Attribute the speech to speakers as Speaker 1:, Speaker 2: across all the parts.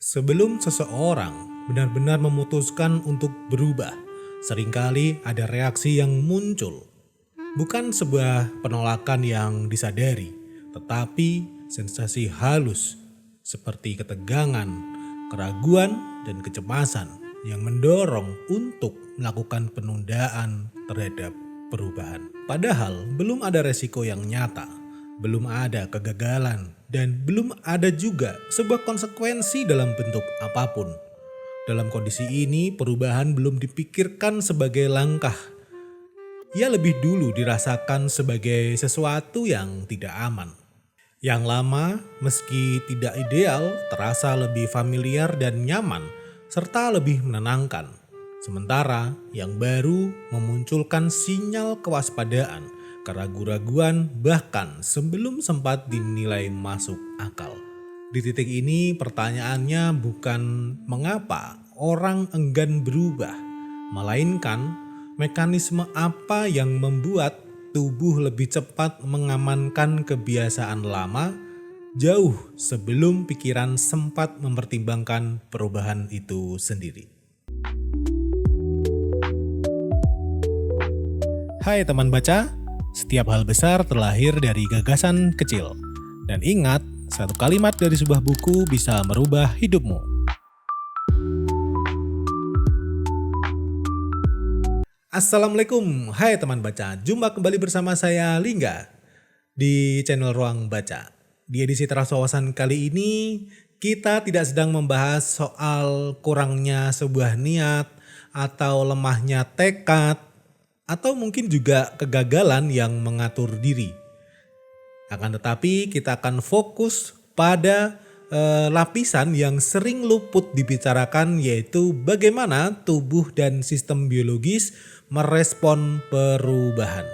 Speaker 1: Sebelum seseorang benar-benar memutuskan untuk berubah, seringkali ada reaksi yang muncul. Bukan sebuah penolakan yang disadari, tetapi sensasi halus seperti ketegangan, keraguan, dan kecemasan yang mendorong untuk melakukan penundaan terhadap perubahan. Padahal belum ada resiko yang nyata, belum ada kegagalan, dan belum ada juga sebuah konsekuensi dalam bentuk apapun. Dalam kondisi ini, perubahan belum dipikirkan sebagai langkah. Ia lebih dulu dirasakan sebagai sesuatu yang tidak aman. Yang lama, meski tidak ideal, terasa lebih familiar dan nyaman, serta lebih menenangkan. Sementara yang baru memunculkan sinyal kewaspadaan, keraguan-raguan, bahkan sebelum sempat dinilai masuk akal. Di titik ini pertanyaannya bukan mengapa orang enggan berubah, melainkan mekanisme apa yang membuat tubuh lebih cepat mengamankan kebiasaan lama jauh sebelum pikiran sempat mempertimbangkan perubahan itu sendiri. Hai teman baca, setiap hal besar terlahir dari gagasan kecil. Dan ingat, satu kalimat dari sebuah buku bisa merubah hidupmu. Assalamualaikum, hai teman baca. Jumpa kembali bersama saya Lingga di channel Ruang Baca. Di edisi Teras Wawasan kali ini, kita tidak sedang membahas soal kurangnya sebuah niat atau lemahnya tekad, atau mungkin juga kegagalan yang mengatur diri. Akan tetapi kita akan fokus pada lapisan yang sering luput dibicarakan, yaitu bagaimana tubuh dan sistem biologis merespon perubahan.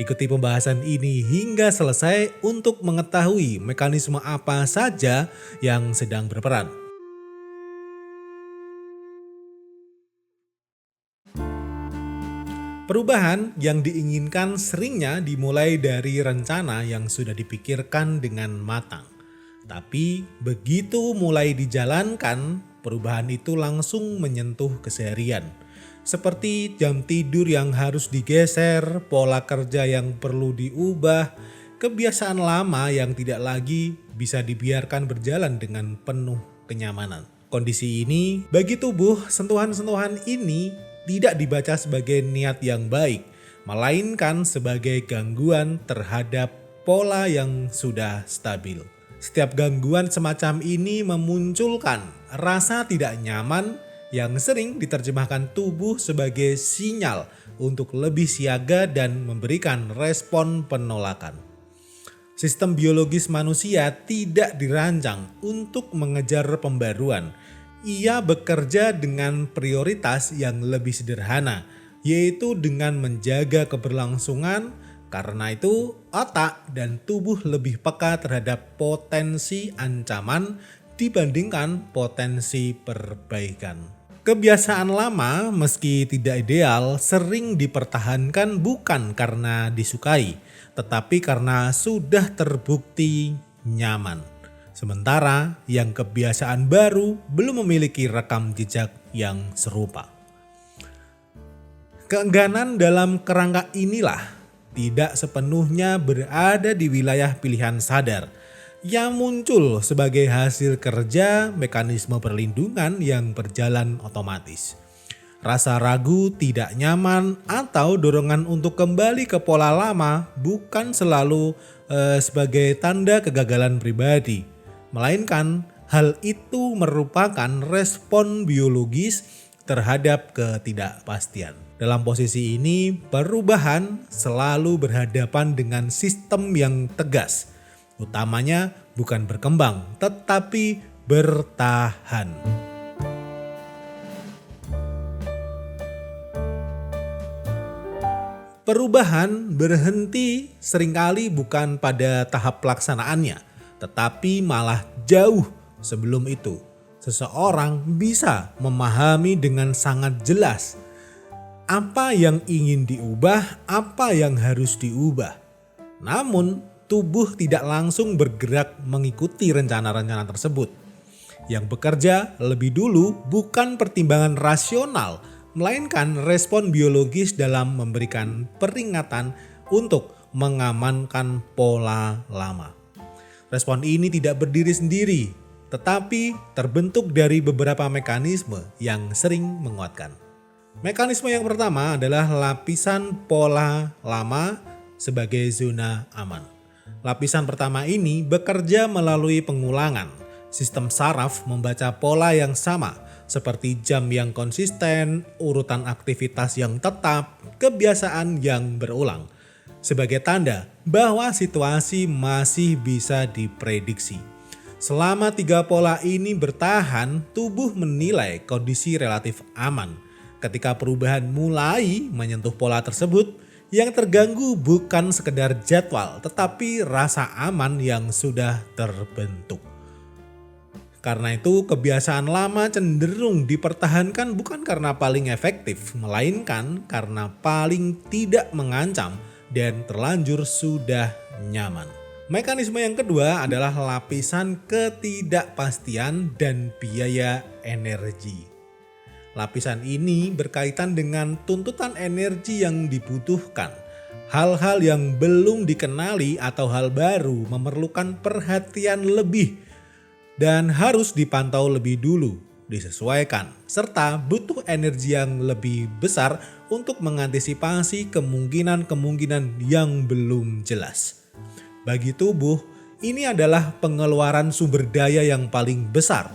Speaker 1: Ikuti pembahasan ini hingga selesai untuk mengetahui mekanisme apa saja yang sedang berperan. Perubahan yang diinginkan seringnya dimulai dari rencana yang sudah dipikirkan dengan matang. Tapi begitu mulai dijalankan, perubahan itu langsung menyentuh keseharian. Seperti jam tidur yang harus digeser, pola kerja yang perlu diubah, kebiasaan lama yang tidak lagi bisa dibiarkan berjalan dengan penuh kenyamanan. Kondisi ini, bagi tubuh, sentuhan-sentuhan ini tidak dibaca sebagai niat yang baik, melainkan sebagai gangguan terhadap pola yang sudah stabil. Setiap gangguan semacam ini memunculkan rasa tidak nyaman yang sering diterjemahkan tubuh sebagai sinyal untuk lebih siaga dan memberikan respon penolakan. Sistem biologis manusia tidak dirancang untuk mengejar pembaruan. Ia bekerja dengan prioritas yang lebih sederhana, yaitu dengan menjaga keberlangsungan. Karena itu, otak dan tubuh lebih peka terhadap potensi ancaman dibandingkan potensi perbaikan. Kebiasaan lama, meski tidak ideal, sering dipertahankan bukan karena disukai, tetapi karena sudah terbukti nyaman. Sementara yang kebiasaan baru belum memiliki rekam jejak yang serupa. Keengganan dalam kerangka inilah tidak sepenuhnya berada di wilayah pilihan sadar yang muncul sebagai hasil kerja mekanisme perlindungan yang berjalan otomatis. Rasa ragu, tidak nyaman, atau dorongan untuk kembali ke pola lama bukan selalu sebagai tanda kegagalan pribadi, melainkan hal itu merupakan respon biologis terhadap ketidakpastian. Dalam posisi ini, perubahan selalu berhadapan dengan sistem yang tegas, utamanya bukan berkembang, tetapi bertahan. Perubahan berhenti seringkali bukan pada tahap pelaksanaannya, tetapi malah jauh sebelum itu. Seseorang bisa memahami dengan sangat jelas apa yang ingin diubah, apa yang harus diubah. Namun tubuh tidak langsung bergerak mengikuti rencana-rencana tersebut. Yang bekerja lebih dulu bukan pertimbangan rasional, melainkan respon biologis dalam memberikan peringatan untuk mengamankan pola lama. Respon ini tidak berdiri sendiri, tetapi terbentuk dari beberapa mekanisme yang sering menguatkan. Mekanisme yang pertama adalah lapisan pola lama sebagai zona aman. Lapisan pertama ini bekerja melalui pengulangan. Sistem saraf membaca pola yang sama, seperti jam yang konsisten, urutan aktivitas yang tetap, kebiasaan yang berulang, sebagai tanda bahwa situasi masih bisa diprediksi. Selama 3 pola ini bertahan, tubuh menilai kondisi relatif aman. Ketika perubahan mulai menyentuh pola tersebut, yang terganggu bukan sekedar jadwal, tetapi rasa aman yang sudah terbentuk. Karena itu, kebiasaan lama cenderung dipertahankan bukan karena paling efektif, melainkan karena paling tidak mengancam dan terlanjur sudah nyaman. Mekanisme yang kedua adalah lapisan ketidakpastian dan biaya energi. Lapisan ini berkaitan dengan tuntutan energi yang dibutuhkan. Hal-hal yang belum dikenali atau hal baru memerlukan perhatian lebih dan harus dipantau lebih dulu, disesuaikan, serta butuh energi yang lebih besar untuk mengantisipasi kemungkinan-kemungkinan yang belum jelas. Bagi tubuh, ini adalah pengeluaran sumber daya yang paling besar.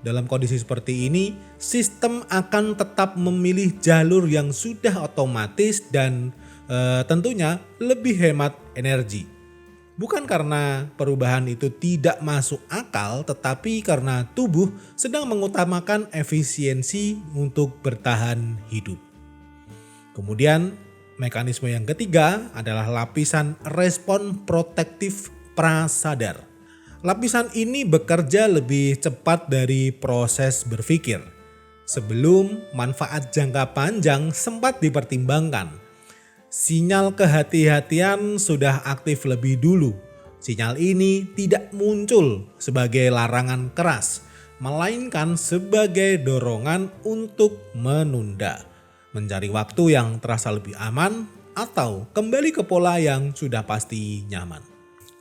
Speaker 1: Dalam kondisi seperti ini, sistem akan tetap memilih jalur yang sudah otomatis dan tentunya lebih hemat energi. Bukan karena perubahan itu tidak masuk akal, tetapi karena tubuh sedang mengutamakan efisiensi untuk bertahan hidup. Kemudian, mekanisme yang ketiga adalah lapisan respon protektif prasadar. Lapisan ini bekerja lebih cepat dari proses berpikir. Sebelum manfaat jangka panjang sempat dipertimbangkan, sinyal kehati-hatian sudah aktif lebih dulu. Sinyal ini tidak muncul sebagai larangan keras, melainkan sebagai dorongan untuk menunda, mencari waktu yang terasa lebih aman, atau kembali ke pola yang sudah pasti nyaman.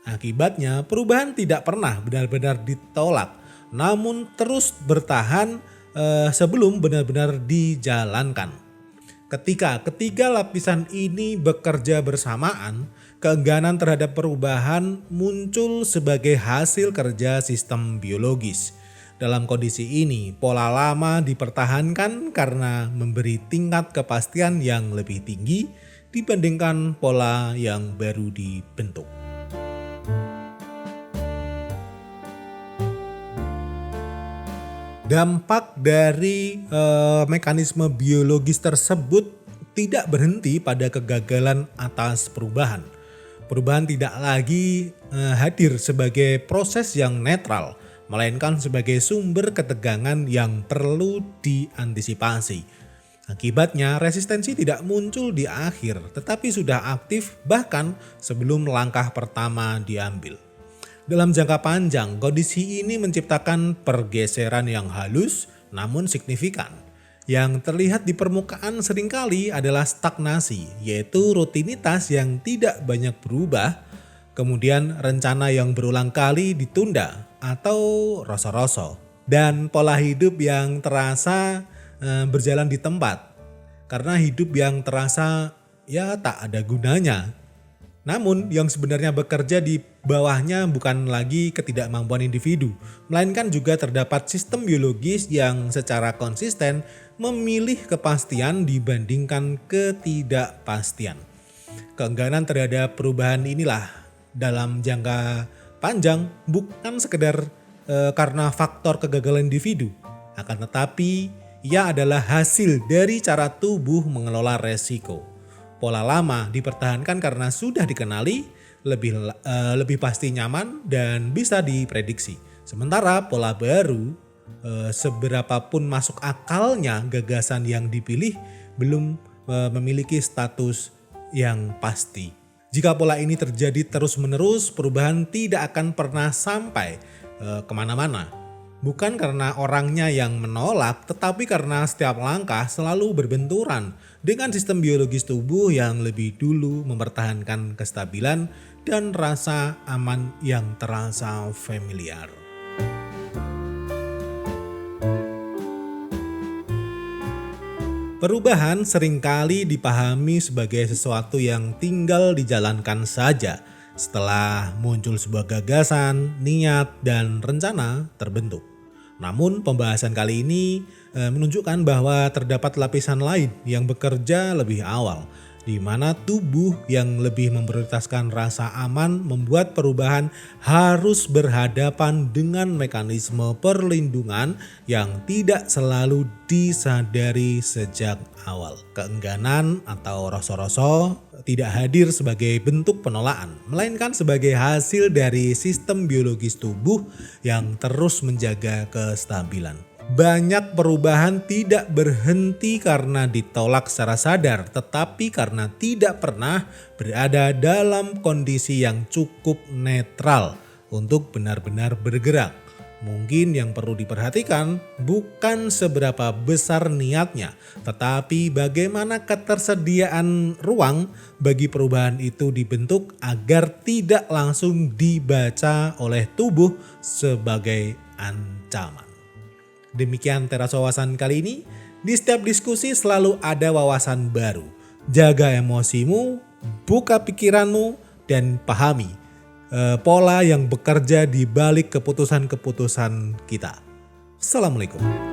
Speaker 1: Akibatnya, perubahan tidak pernah benar-benar ditolak, namun terus bertahan sebelum benar-benar dijalankan. Ketika ketiga lapisan ini bekerja bersamaan, keengganan terhadap perubahan muncul sebagai hasil kerja sistem biologis. Dalam kondisi ini, pola lama dipertahankan karena memberi tingkat kepastian yang lebih tinggi dibandingkan pola yang baru dibentuk. Dampak dari mekanisme biologis tersebut tidak berhenti pada kegagalan atas perubahan. Perubahan tidak lagi hadir sebagai proses yang netral, melainkan sebagai sumber ketegangan yang perlu diantisipasi. Akibatnya, resistensi tidak muncul di akhir, tetapi sudah aktif bahkan sebelum langkah pertama diambil. Dalam jangka panjang, kondisi ini menciptakan pergeseran yang halus namun signifikan. Yang terlihat di permukaan seringkali adalah stagnasi, yaitu rutinitas yang tidak banyak berubah, kemudian rencana yang berulang kali ditunda atau rasa-rasa, dan pola hidup yang terasa berjalan di tempat. Karena hidup yang terasa tak ada gunanya. Namun yang sebenarnya bekerja di bawahnya bukan lagi ketidakmampuan individu, melainkan juga terdapat sistem biologis yang secara konsisten memilih kepastian dibandingkan ketidakpastian. Keengganan terhadap perubahan inilah dalam jangka panjang bukan sekedar karena faktor kegagalan individu, akan tetapi ia adalah hasil dari cara tubuh mengelola resiko. Pola lama dipertahankan karena sudah dikenali, lebih pasti nyaman dan bisa diprediksi. Sementara pola baru, seberapapun masuk akalnya gagasan yang dipilih belum memiliki status yang pasti. Jika pola ini terjadi terus-menerus, perubahan tidak akan pernah sampai kemana-mana. Bukan karena orangnya yang menolak, tetapi karena setiap langkah selalu berbenturan dengan sistem biologis tubuh yang lebih dulu mempertahankan kestabilan dan rasa aman yang terasa familiar. Perubahan seringkali dipahami sebagai sesuatu yang tinggal dijalankan saja setelah muncul sebuah gagasan, niat, dan rencana terbentuk. Namun pembahasan kali ini menunjukkan bahwa terdapat lapisan lain yang bekerja lebih awal, di mana tubuh yang lebih memprioritaskan rasa aman membuat perubahan harus berhadapan dengan mekanisme perlindungan yang tidak selalu disadari sejak awal. Keengganan atau rasa-rasa tidak hadir sebagai bentuk penolakan, melainkan sebagai hasil dari sistem biologis tubuh yang terus menjaga kestabilan. Banyak perubahan tidak berhenti karena ditolak secara sadar, tetapi karena tidak pernah berada dalam kondisi yang cukup netral untuk benar-benar bergerak. Mungkin yang perlu diperhatikan bukan seberapa besar niatnya, tetapi bagaimana ketersediaan ruang bagi perubahan itu dibentuk agar tidak langsung dibaca oleh tubuh sebagai ancaman. Demikian teras wawasan kali ini. Di setiap diskusi selalu ada wawasan baru. Jaga emosimu, buka pikiranmu, dan pahami pola yang bekerja di balik keputusan-keputusan kita. Assalamualaikum.